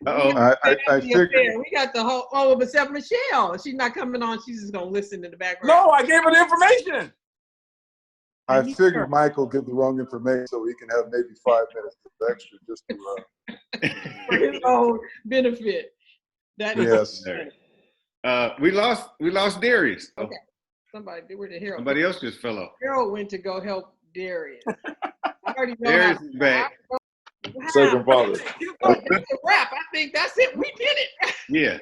I figured. We got the whole, except Michelle. She's not coming on. She's just going to listen in the background. No, I gave her the information. I figured Michael give the wrong information so he can have maybe 5 minutes extra just to for his own benefit. That is we lost Darius. Okay. Where did Harold? Somebody else just fell off. Harold went to go help Darius. I already know Darius is back. Wow. Second father. That's a wrap. I think that's it. We did it. Yeah.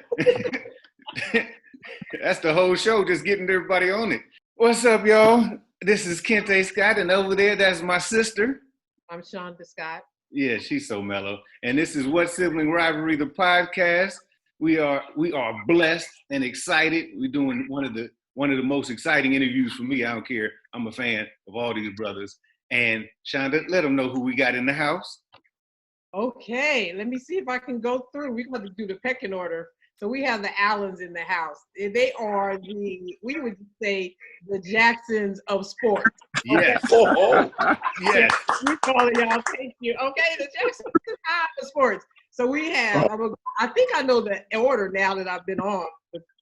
That's the whole show, just getting everybody on it. What's up, y'all? This is Kente Scott, and over there, that's my sister. I'm Shonda Scott. Yeah, she's so mellow. And this is What Sibling Rivalry, the podcast. We are blessed and excited. We're doing one of the most exciting interviews for me. I don't care. I'm a fan of all these brothers. And Shonda, let them know who we got in the house. Okay, let me see if I can go through. We're going to do the pecking order. So we have the Allens in the house. They are we would say, the Jacksons of sports. Okay? Yes. Yes. We call it, y'all. Thank you. Okay, the Jacksons of sports. So we have, I think I know the order now that I've been on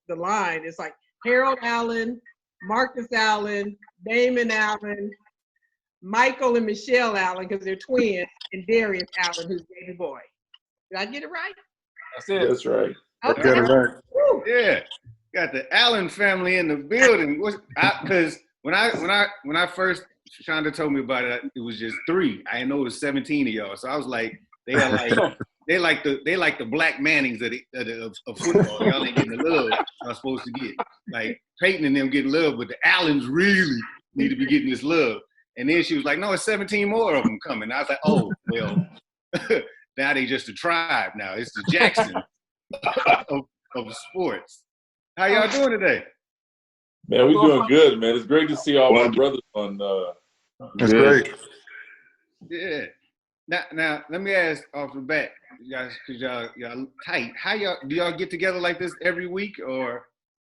the line. It's like Harold Allen, Marcus Allen, Damon Allen, Michael and Michelle Allen, because they're twins, and Darius Allen, who's baby boy. Did I get it right? That's it. That's right. Okay. Get it right. Yeah, got the Allen family in the building. Because when I first, Shonda told me about it, it was just 3. I didn't know it was 17 of y'all. So I was like, they like the Black Mannings of football. Y'all ain't getting the love y'all supposed to get. Like Peyton and them getting love, but the Allens really need to be getting this love. And then she was like, no, it's 17 more of them coming. I was like, oh, well, now they just a tribe now. It's the Jackson of sports. How y'all doing today? Man, we're doing good, man. It's great to see all my brothers on. It's great. Yeah. Now, let me ask off the bat, guys, because y'all tight. How do y'all get together like this every week, or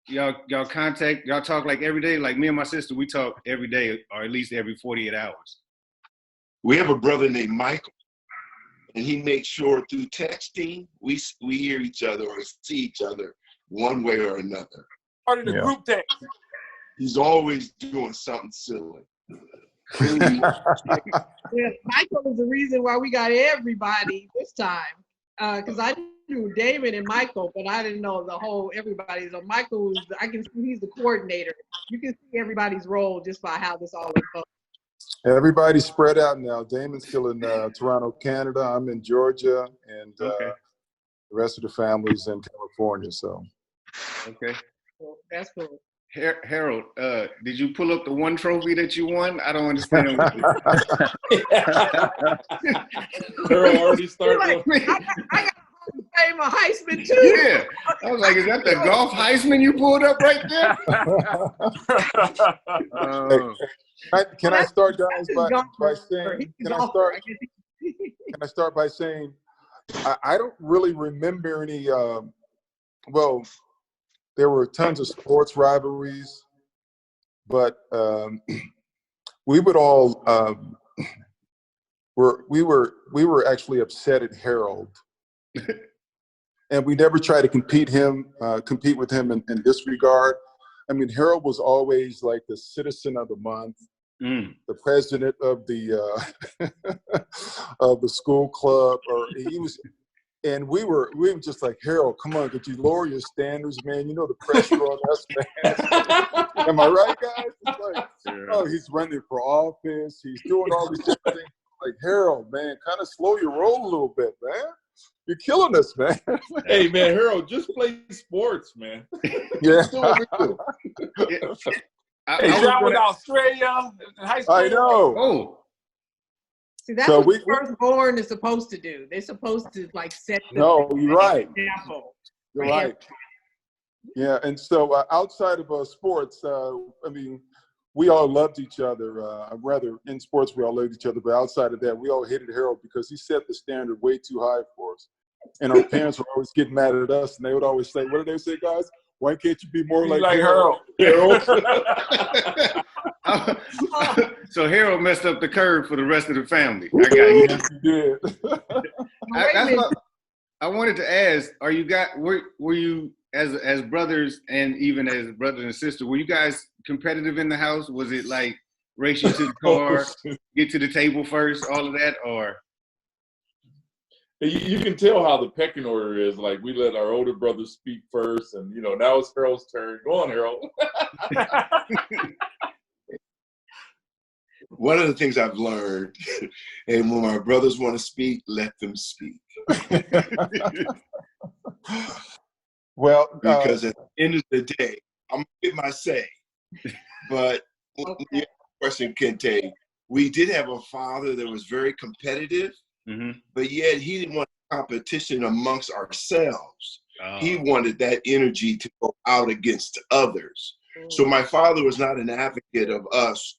y'all talk like every day? Like me and my sister, we talk every day, or at least every 48 hours. We have a brother named Michael, and he makes sure through texting we hear each other or see each other one way or another. Part of the group text. He's always doing something silly. Yeah, Michael is the reason why we got everybody this time. Because I knew David and Michael, but I didn't know everybody. So Michael, he's the coordinator. You can see everybody's role just by how this all unfolds. Everybody's spread out now. Damon's still in Toronto, Canada. I'm in Georgia, and the rest of the family's in California. So, okay, well, that's cool. Harold, did you pull up the one trophy that you won? I don't understand. Harold already started. I got the fame of Heisman too. Yeah, I was like, is that the golf Heisman you pulled up right there? Can I start, guys, by saying? Can I start by saying? I don't really remember any. Well, there were tons of sports rivalries, but we would all we were actually upset at Harold, and we never tried to compete with him in this regard. I mean, Harold was always like the citizen of the month, the president of the of the school club, or he was. And we were just like, Harold, come on, could you lower your standards, man? You know the pressure on us, man. Am I right, guys? It's like, oh, he's running for office. He's doing all these different things. Like, Harold, man, kind of slow your roll a little bit, man. You're killing us, man. Hey, man, Harold, just play sports, man. Yeah. Hey, John was Australia in high school. I know. Oh. See, that's what the firstborn is supposed to do. They're supposed to set the you're right. example. You're right. Yeah, and so outside of sports, I mean, we all loved each other. Rather, in sports, we all loved each other. But outside of that, we all hated Harold because he set the standard way too high for us. And our parents were always getting mad at us, and they would always say, what did they say, guys? Why can't you be more like Harold? So Harold messed up the curve for the rest of the family. I got you. Yes, he did. I wanted to ask, were you as brothers and even as brothers and sisters, were you guys competitive in the house? Was it like race you to the car, get to the table first, all of that, or? You can tell how the pecking order is. Like, we let our older brothers speak first, and now it's Harold's turn. Go on, Harold. One of the things I've learned, and when my brothers want to speak, let them speak. Well, because at the end of the day, I'm gonna get my say. But the question, Kente, we did have a father that was very competitive, but yet he didn't want competition amongst ourselves. He wanted that energy to go out against others. So my father was not an advocate of us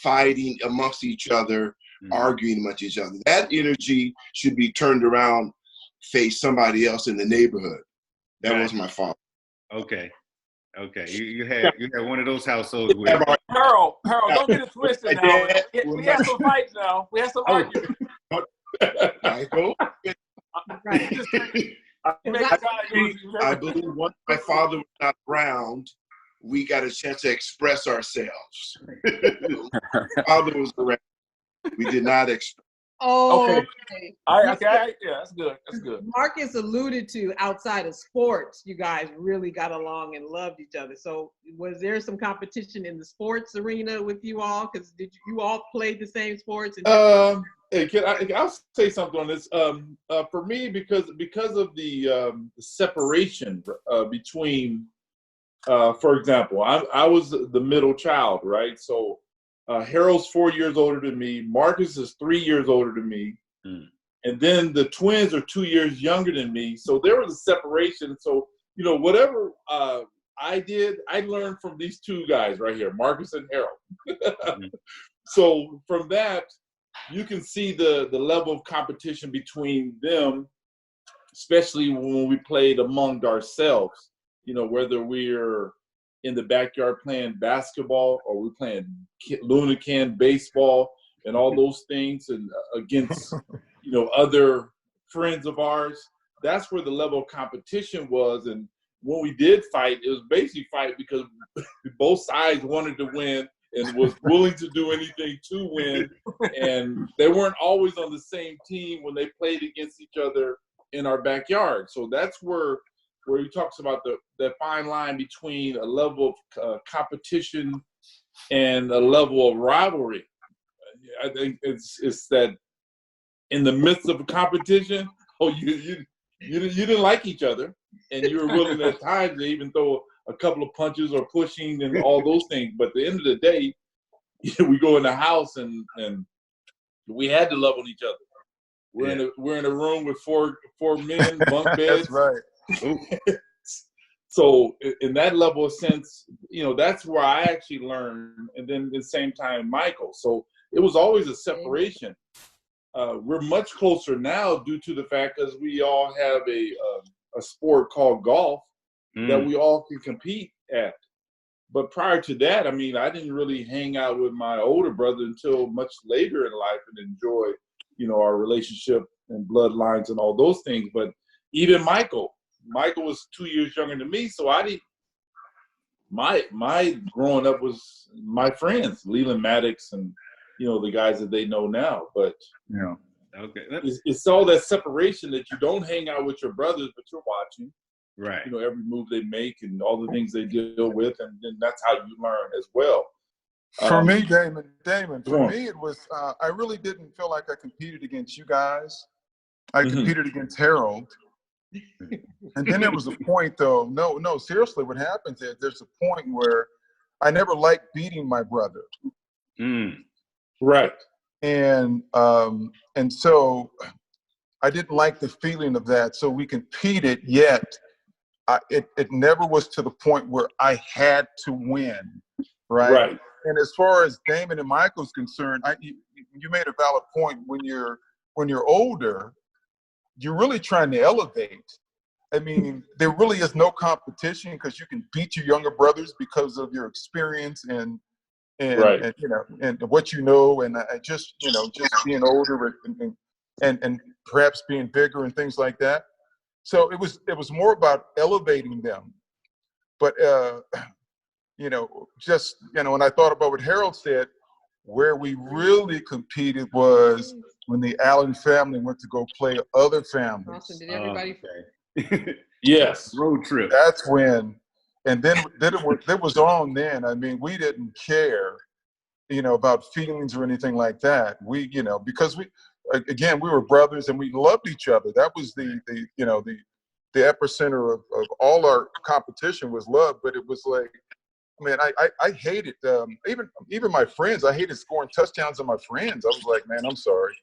fighting amongst each other, arguing amongst each other. That energy should be turned around, face somebody else in the neighborhood. That was my father. Okay. You had one of those households where Harold, don't get it twisted now. We had some fights now. We had some arguments. Michael. I believe once my father was not around, we got a chance to express ourselves. Father was around. We did not express. Okay. Yeah, that's good. That's good. Marcus alluded to outside of sports, you guys really got along and loved each other. So was there some competition in the sports arena with you all? Because did you all play the same sports? I'll say something on this. For me, because of the separation between, for example, I was the middle child, right? So Harold's 4 years older than me. Marcus is 3 years older than me. And then the twins are 2 years younger than me. So there was a separation. So, whatever I did, I learned from these two guys right here, Marcus and Harold. So from that, you can see the level of competition between them, especially when we played among ourselves, whether we're in the backyard playing basketball or we're playing Luna Can baseball and all those things, and against, other friends of ours. That's where the level of competition was. And when we did fight, it was basically fight because both sides wanted to win and was willing to do anything to win. And they weren't always on the same team when they played against each other in our backyard. So that's where he talks about that fine line between a level of competition and a level of rivalry. I think it's that in the midst of a competition, you didn't like each other, and you were willing at times to even throw a couple of punches or pushing and all those things. But at the end of the day, we go in the house and we had to love on each other. We're in a room with four men, bunk beds. That's right. So in that level of sense, that's where I actually learned. And then at the same time, Michael. So it was always a separation. We're much closer now due to the fact because we all have a sport called golf that we all can compete at. But prior to that, I didn't really hang out with my older brother until much later in life and enjoy, our relationship and bloodlines and all those things. But even Michael was 2 years younger than me, so I didn't. My growing up was my friends, Leland Maddox and the guys that they know now. But okay, it's all that separation that you don't hang out with your brothers, but you're watching. Right. Every move they make and all the things they deal with, and then that's how you learn as well. For me, Damon, for me it was, I really didn't feel like I competed against you guys. I competed against Harold. And then there was a point though, no, seriously, what happens is there's a point where I never liked beating my brother. Right. And so I didn't like the feeling of that. So we competed, yet it never was to the point where I had to win, right? And as far as Damon and Michael's concerned, you made a valid point. When you're older, you're really trying to elevate. There really is no competition because you can beat your younger brothers because of your experience and what and just being older. and perhaps being bigger and things like that. So it was more about elevating them. But just when I thought about what Harold said, where we really competed was when the Allen family went to go play other families. Awesome. Did everybody? Yes. Road trip. That's when, and then it was on then. I mean, we didn't care, about feelings or anything like that. We, because we were brothers and we loved each other. That was the epicenter of all our competition was love. But it was like, man, I hated even my friends. I hated scoring touchdowns on my friends. I was like, man, I'm sorry.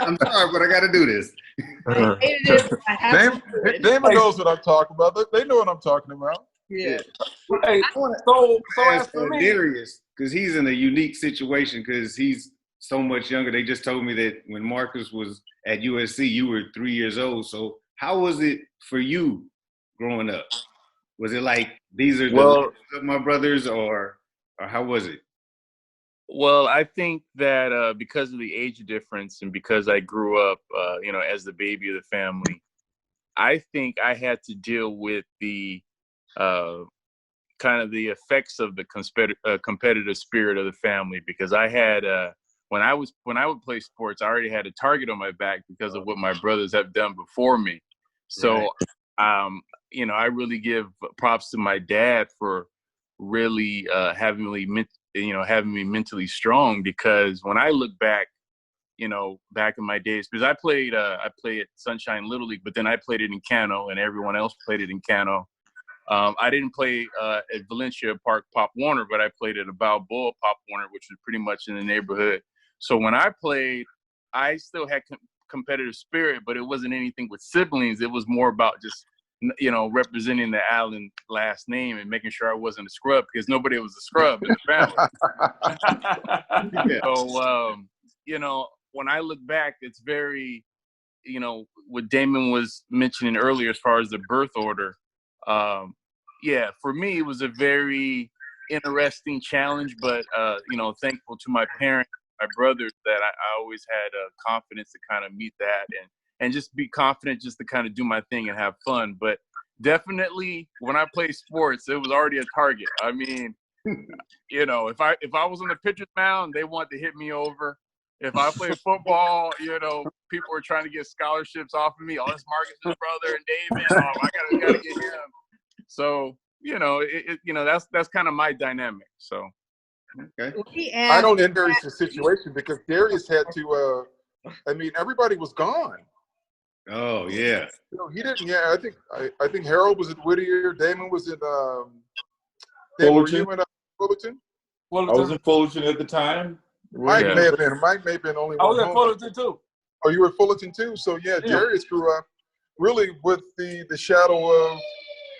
I'm sorry, but I got to do this. I hated it. Damon knows what I'm talking about. They know what I'm talking about. Yeah. Hey, so as for Darius, because he's in a unique situation because he's so much younger. They just told me that when Marcus was at USC, you were 3 years old. So how was it for you growing up? Was it like these are the of my brothers, or how was it? Well, I think that because of the age difference and because I grew up, as the baby of the family, I think I had to deal with the kind of the effects of the competitive spirit of the family, because I had when I would play sports, I already had a target on my back because of what my brothers have done before me. So, I really give props to my dad for really having me mentally strong, because when I look back, back in my days, because I played at Sunshine Little League, but then I played it in Cano and everyone else played it in Cano. I didn't play at Valencia Park Pop Warner, but I played at a Balboa Pop Warner, which was pretty much in the neighborhood. So when I played, I still had competitive spirit, but it wasn't anything with siblings. It was more about just, representing the Allen last name and making sure I wasn't a scrub, because nobody was a scrub in the family. So, when I look back, it's very, what Damon was mentioning earlier as far as the birth order. For me, it was a very interesting challenge, but, thankful to my parents, my brothers, that I always had confidence to kind of meet that and just be confident just to kind of do my thing and have fun. But definitely when I play sports, it was already a target. I mean, if I was on the pitcher's mound, they wanted to hit me over. If I played football, people were trying to get scholarships off of me. Oh, it's Marcus's brother and David. Oh, I gotta get him. So, that's kind of my dynamic. So, okay. I don't envy the situation because Darius had to. Everybody was gone. Oh yeah. He didn't. Yeah, I think Harold was at Whittier. Damon was in. Fullerton. Were you in Fullerton? I was in Fullerton at the time. Mike may have been. Mike may have been only. I was at Fullerton too. Oh, you were at Fullerton too. So yeah, Darius grew up really with the shadow of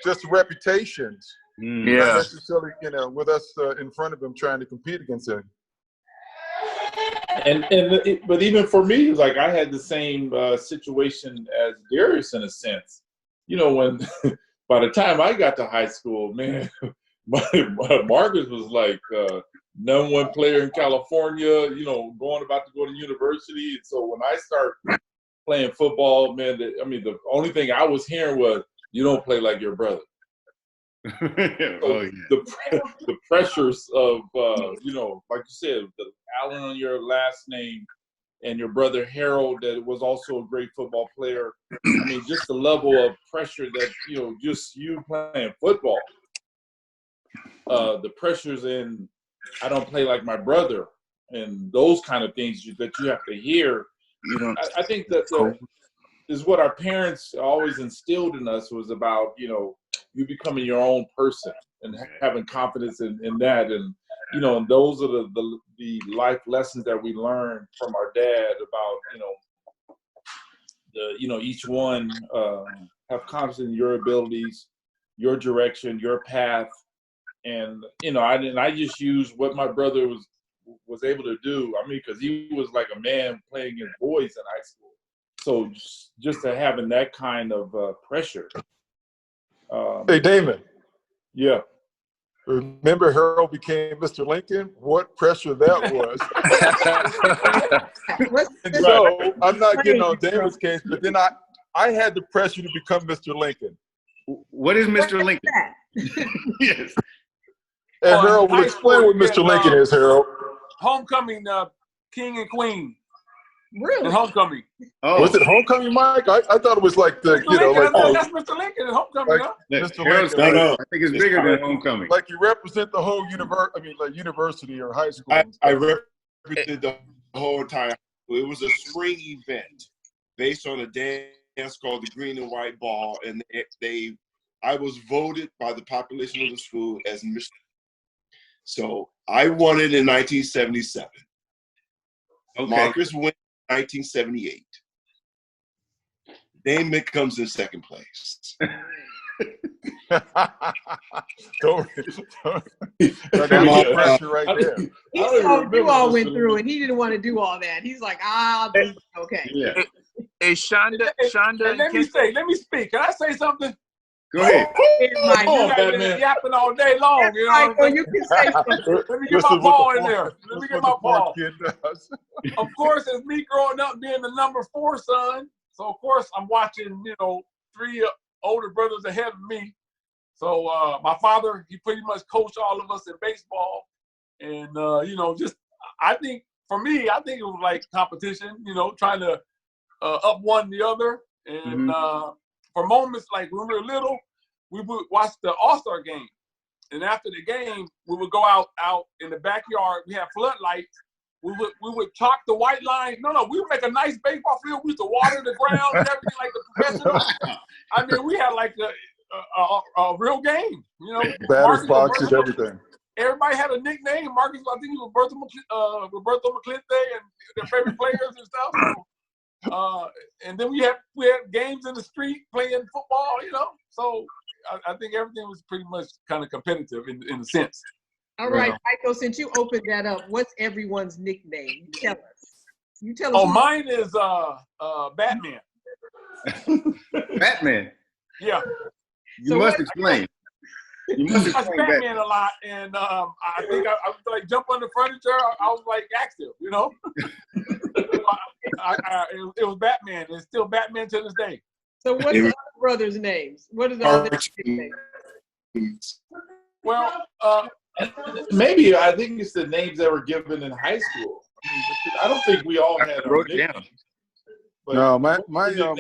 just reputations. Not necessarily, with us in front of him trying to compete against him. But even for me, like I had the same situation as Darius in a sense. When by the time I got to high school, man, Marcus was like #1 player in California. About to go to university. And so when I started playing football, man, the only thing I was hearing was, "You don't play like your brother." The pressures of like you said, the Allen on your last name and your brother Harold that was also a great football player. Just the level of pressure that just you playing football, the pressures in I don't play like my brother and those kind of things that you have to hear. I think that is what our parents always instilled in us, was about you becoming your own person and having confidence in that. And, and those are the life lessons that we learned from our dad about, each one have confidence in your abilities, your direction, your path. And, I just used what my brother was able to do. Because he was like a man playing against boys in high school. So just to having that kind of pressure. Hey, Damon. Yeah. Remember Harold became Mr. Lincoln? What pressure that was. And so I'm not getting on David's case, but then I had the pressure to become Mr. Lincoln. What is Mr. Lincoln? Yes. And Harold will explain what Mr. Lincoln is, Harold. Homecoming, king and queen. Really? And homecoming. Oh. Was it homecoming, Mike? I thought it was like the, Mr. Lincoln, that's Mr. Lincoln and homecoming, like, huh? Mr. Harold's Lincoln. No. I think it's bigger than homecoming. Like you represent the whole university or high school. I represented the whole entire. It was a spring event based on a dance called the Green and White Ball, and I was voted by the population of the school as Mr. So I won it in 1977. Okay. Marcus won in 1978. Damon comes in second place. Don't pressure right there. He saw what you all went through, and he didn't want to do all that. He's like, I'll be okay. Yeah. Hey, Shonda. Let me speak. Can I say something? Go ahead. Mike, Come on, Batman. Yapping all day long, you know. Michael, you can say something. Let me get my ball in there. Let me get my ball. Of course, as me growing up being the number 4 son, so of course I'm watching, 3 older brothers ahead of me. So my father, he pretty much coached all of us in baseball. And, I think, for me, I think it was like competition, trying to up one the other. And for moments like when we were little, we would watch the All-Star game. And after the game, we would go out in the backyard. We had floodlights. We would chalk the white line. No, we would make a nice baseball field. We used to water the ground and everything like the professionals. I mean, we had like a real game, Batters boxes, everything. Everybody had a nickname. Marcus, I think he was Roberto McClinty and their favorite players and stuff. So, and then we had games in the street playing football, So I think everything was pretty much kind of competitive in a sense. All right, Michael, since you opened that up, what's everyone's nickname? You tell us. Oh, mine is Batman. Batman. Yeah. You must explain. You must explain Batman a lot, and I think I was like jump on the furniture. I was like active, It was Batman. It's still Batman to this day. So what's the other brothers' names? What is all their names? Well, maybe I think it's the names that were given in high school. I don't think we all had. Wrote it down. No, my mom.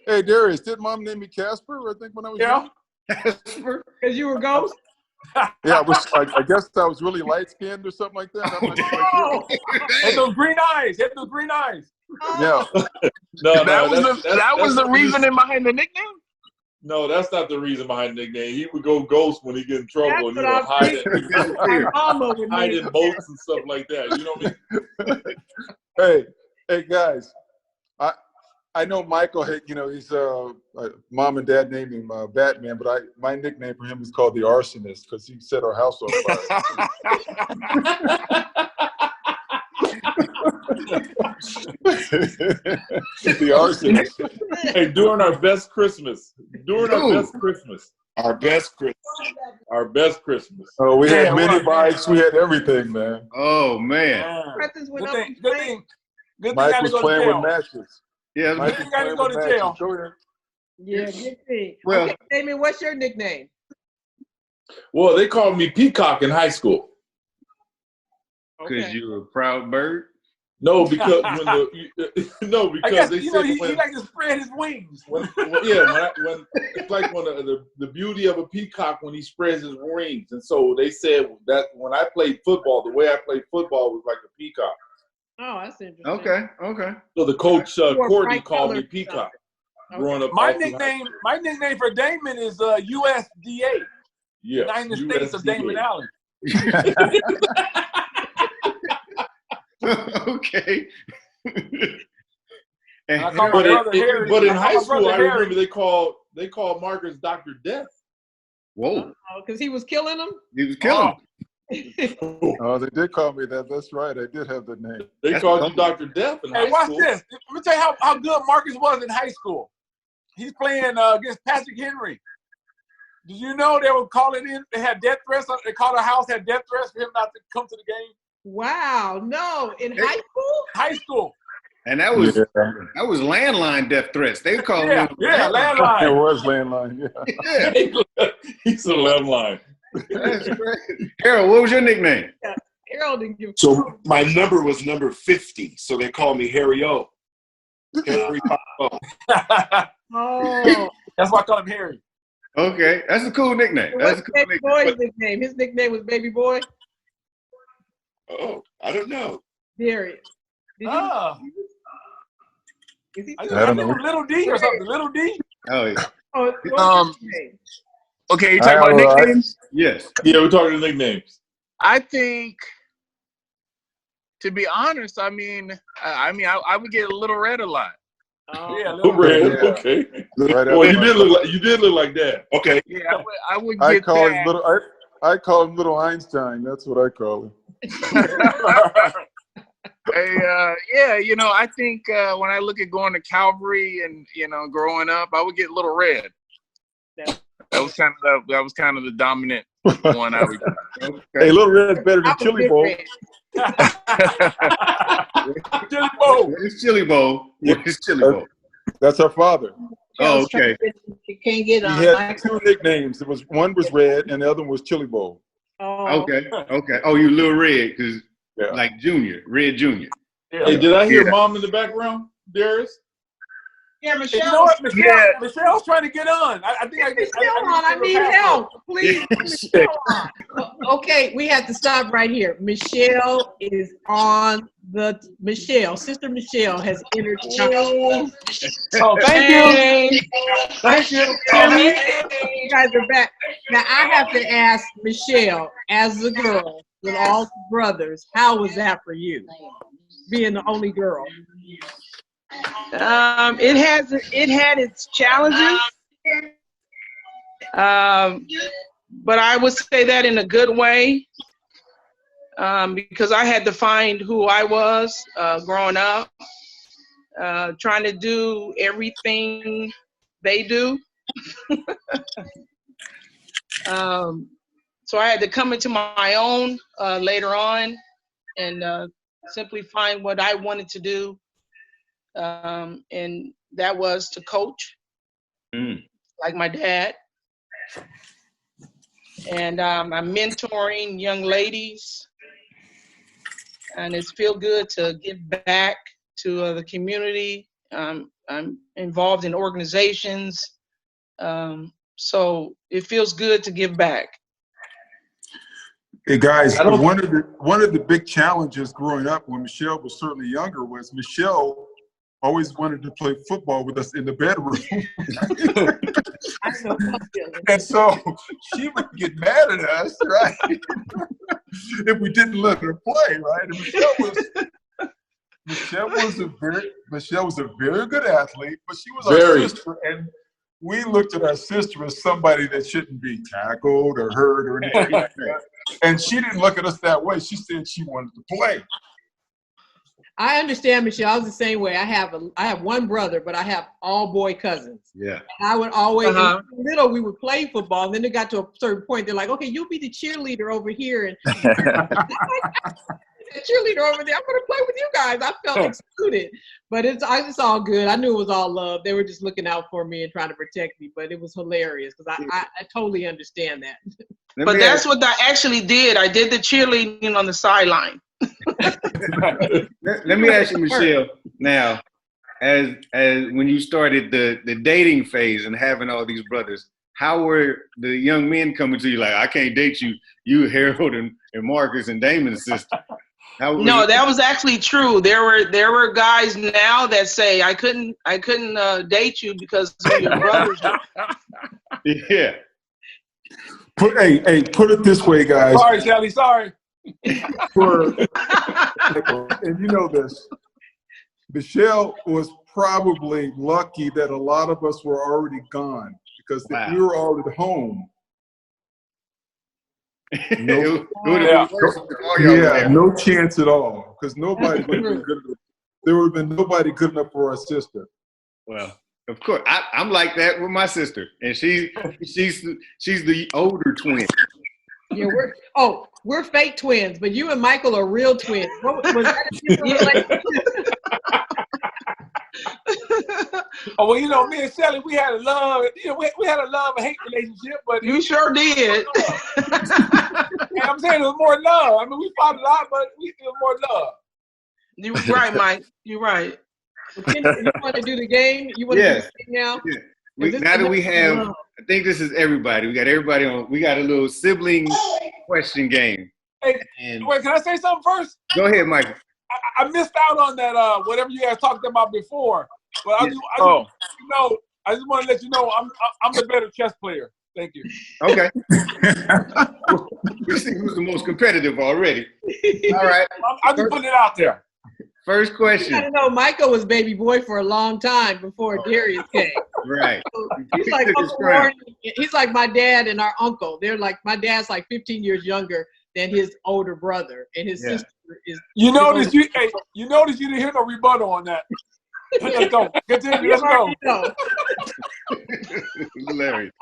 Hey, Darius, did mom name me Casper? I think when I was young. Casper, because you were Ghost. Yeah, I guess I was really light skinned or something like that. I'm not quite sure. Had those green eyes. Yeah. That was the reasoning behind the nickname. No, that's not the reason behind the nickname. He would go Ghost when he get in trouble and hide in boats and stuff like that. You know what I mean? Hey, guys. I know Michael, he's mom and dad named him Batman, but my nickname for him is called the Arsonist because he set our house on fire. The Arsonist. Hey, during our best Christmas. Our best Christmas. Oh, we had mini bikes. We had everything, man. Oh, man. Good thing Mike was playing with matches. Yeah, Mike was playing with matches. Yeah, good thing. Well, okay, Damon, what's your nickname? Well, they called me Peacock in high school. Because you were a proud bird? No, because because they said he likes to spread his wings. When it's like one of the beauty of a peacock when he spreads his wings, and so they said that when I played football, the way I played football was like a peacock. Oh, that's interesting. Okay. So the coach Courtney called me Peacock. Okay. Growing up, my nickname for Damon is USDA. Yeah, United States of Damon Allen. Okay. But in high school, I remember they called Marcus Dr. Death. Whoa. Because he was killing them? He was killing them. Oh, they did call me that. That's right. I did have the name. They called you Dr. Death in high watch school. this. Let me tell you how good Marcus was in high school. He's playing against Patrick Henry. Did you know they were calling in? They had death threats. They called a house, had death threats for him not to come to the game. Wow, no, in high school? High school. And that was landline death threats. They called Yeah, landline. It was landline. Yeah. He's a landline. That's great. Harold, what was your nickname? Yeah, Harold didn't give. So my number was number 50, so they called me Harry O. Harry O. Oh, That's why I call him Harry. Okay, that's a cool nickname. That's a cool Baby nickname. Boy's nickname? His nickname was Baby Boy. Oh, I don't know. Darius. Did you? Is he I still- think it was Little D or something. Little D. Oh, yeah. Oh, what's his name? Okay, you talking about nicknames? Yes. Yeah, we're talking nicknames. I think, to be honest, I would get a Little Red a lot. Oh, Yeah, Oh, Little Red. D. Yeah. Okay. Right Well, after you did look like that. Okay. Yeah, I would I get call that. him little. I call him Little Einstein. That's what I call him. Yeah, I think when I look at going to Calvary and growing up, I would get Little Red. That was kind of the dominant one I would. Hey, Little Red's better than I was Chili Big Bowl. Red. Chili Bowl. It's Chili Bowl. It's Chili Bowl. That's our father. Oh, okay. You can't get He on. had two nicknames. One was Red, and the other one was Chili Bowl. Oh, Okay. Okay. Oh, you Little Red, because Yeah. like Junior, Red Junior. Hey, did I hear Yeah. Mom in the background, Darius? yeah, You Michelle. know what? Yeah. Michelle's trying to get on. I think I Michelle on. I need help. Please, put Michelle on. Okay, we have to stop right here. Michelle is on Sister Michelle has entered. Oh, thank you. Thank you. You guys are back. Now I have to ask Michelle, as a girl with all brothers, how was that for you, being the only girl? It had its challenges, but I would say that in a good way, because I had to find who I was growing up, trying to do everything they do. So I had to come into my own later on and simply find what I wanted to do. And that was to coach, like my dad. And I'm mentoring young ladies, and it's feel good to give back to the community. I'm involved in organizations, so it feels good to give back. Hey guys, one of the big challenges growing up when Michelle was certainly younger was Michelle always wanted to play football with us in the bedroom. And so she would get mad at us, right? If we didn't let her play, right? And Michelle was a very good athlete, but she was our sister, and we looked at our sister as somebody that shouldn't be tackled or hurt or anything like that. And she didn't look at us that way. She said she wanted to play. I understand, Michelle. I was the same way. I have one brother, but I have all boy cousins. Yeah. And I would always, when we were little, we would play football. And then it got to a certain point. They're like, okay, you'll be the cheerleader over here. And the cheerleader over there. I'm going to play with you guys. I felt excluded. But it's all good. I knew it was all love. They were just looking out for me and trying to protect me. But it was hilarious because I totally understand that. But that's what I actually did. I did the cheerleading on the sideline. Let me ask you, Michelle, now, as when you started the dating phase and having all these brothers, how were the young men coming to you like, I can't date you Harold and Marcus and Damon's sister? No, that was actually true. There were guys now that say I couldn't date you because of your brothers. Yeah. Put it this way, guys. Sorry, Shelly. Sorry. And you know this, Michelle was probably lucky that a lot of us were already gone, because if we were all at home, no chance at all, because nobody would have been good enough. There would have been nobody good enough for our sister. Well, Of course, I'm like that with my sister, and she's the older twin. Yeah, we're fake twins, but you and Michael are real twins. Was that a different relationship? Oh well, me and Shelly, we had a love. We had a love and hate relationship, but You sure did. and I'm saying it was more love. I mean, we fought a lot, but it was more love. You're right, Mike. You're right. You want to do the game? You want to do the game now? Yeah. Now that we have, I think this is everybody. We got everybody on. We got a little sibling question game. Hey, wait, can I say something first? Go ahead, Michael. I missed out on that. Whatever you guys talked about before. But I just want to let you know I'm the better chess player. Thank you. Okay. We see who's the most competitive already. All right. I'm just putting it out there. First question. I don't know. Michael was baby boy for a long time before Darius came. Right. So he's like Uncle Warren. He's like my dad and our uncle. They're like, my dad's like 15 years younger than his older brother, and his sister is. You notice you didn't hear no rebuttal on that. Let's go. Continue. Let's go. Hilarious.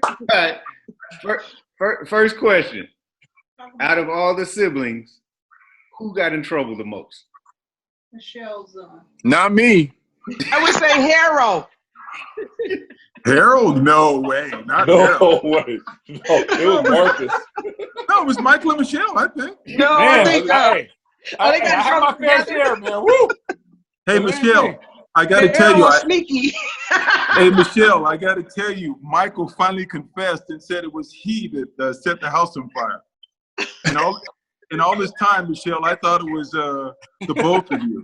All right. First question. Out of all the siblings, who got in trouble the most? Michelle's Not me. I would say Harold. Harold? No way. Not No Harold. way. No, it was Marcus. No, it was Michael and Michelle, I think. No, Man, I think I had my fair share, man. Woo! Hey, Michelle, I got to tell you. Harold sneaky. Hey, Michelle, I got to tell you, Michael finally confessed and said it was he that set the house on fire. And all this time, Michelle, I thought it was the both of you.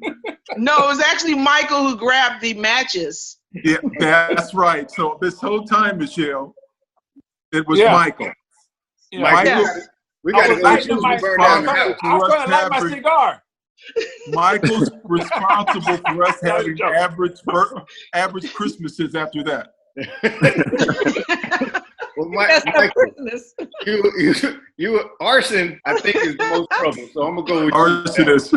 No, it was actually Michael who grabbed the matches. Yeah, that's right. So this whole time, Michelle, it was Michael. Yeah. Michael, We got to go I choose was to burn down the house. trying to light my cigar. Michael's responsible for us having average Christmases after that. Well, That's not Michael, Christmas. you arson, I think, is the most trouble. So I'm gonna go with Arsonist.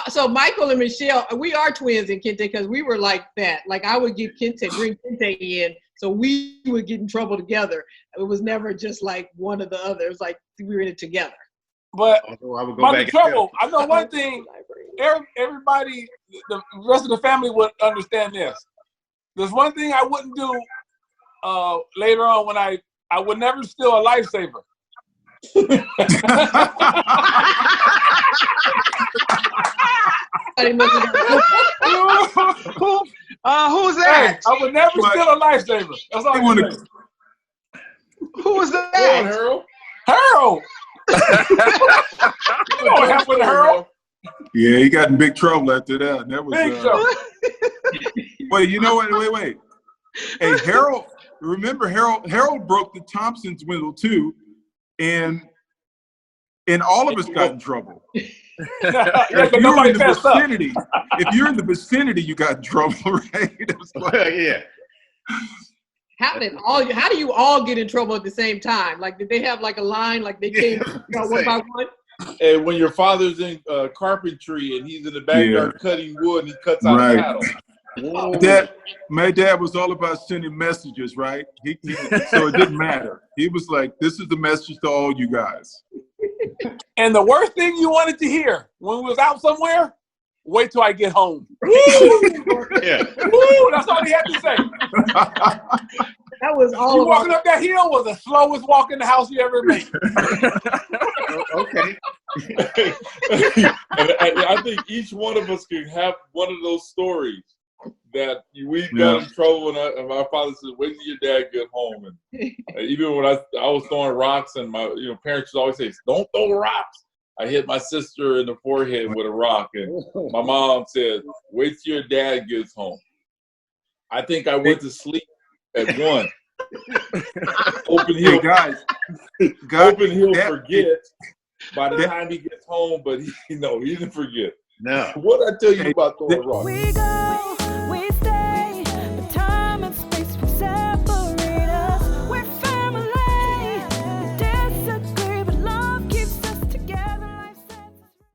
So Michael and Michelle, we are twins in Kente because we were like that. Like I would bring Kente in, so we would get in trouble together. It was never just like one or the other. It was like we were in it together. But I would go about back the trouble, I know one thing. Everybody, the rest of the family would understand this. There's one thing I wouldn't do later on when I would never steal a lifesaver. Who's that? Hey, I would never steal a lifesaver. That's all I'm saying. Who was Come on, that? Harold. Harold! You know what happened to Harold? Yeah, he got in big trouble after that. That was Big trouble. Wait, you know what? Wait. Hey, Harold, remember Harold broke the Thompson's window too, and all of us got in trouble. If you're in the vicinity, you got in trouble, right? It was like, yeah. How do you all get in trouble at the same time? Like, did they have like a line? Like they came one by one? And when your father's in carpentry and he's in the backyard cutting wood and he cuts out Right. cattle. My dad was all about sending messages, right? So it didn't matter. He was like, this is the message to all you guys. And the worst thing you wanted to hear when we was out somewhere, wait till I get home. Woo! Yeah. Woo! That's all he had to say. That was all. You walking up that hill was the slowest walk in the house you ever made. Okay. And I think each one of us can have one of those stories that we got in trouble and my father said, wait till your dad get home. And even when I was throwing rocks and my parents would always say, don't throw rocks. I hit my sister in the forehead with a rock and my mom said, wait till your dad gets home. I think I went to sleep at 1. Open heel, guys, Open heel forget by the time he gets home, but he didn't forget. No. What I tell you about throwing rocks? We go